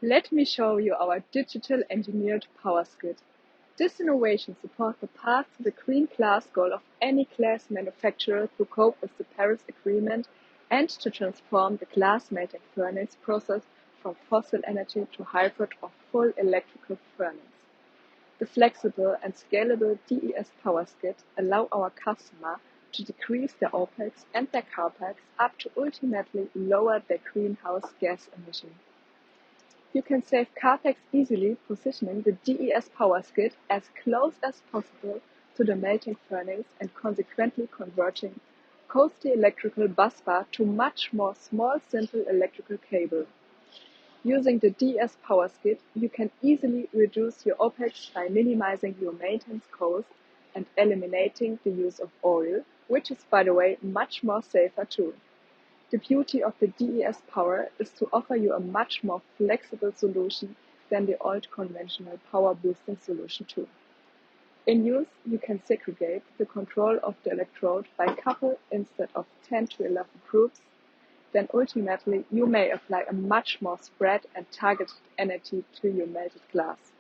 Let me show you our digital engineered power skid. This innovation supports the path to the green glass goal of any glass manufacturer to cope with the Paris Agreement and to transform the glass melting furnace process from fossil energy to hybrid or full electrical furnace. The flexible and scalable DES power skid allow our customer to decrease their OpEx and their CapEx up to ultimately lower their greenhouse gas emission. You can save CapEx easily positioning the DES power skid as close as possible to the melting furnace and consequently converting costly electrical busbar to much more small simple electrical cable. Using the DES power skid, you can easily reduce your OpEx by minimizing your maintenance costs and eliminating the use of oil, which is, by the way, much more safer too. The beauty of the DES power is to offer you a much more flexible solution than the old conventional power boosting solution too. In use, you can segregate the control of the electrode by couple instead of 10 to 11 groups. Then ultimately, you may apply a much more spread and targeted energy to your melted glass.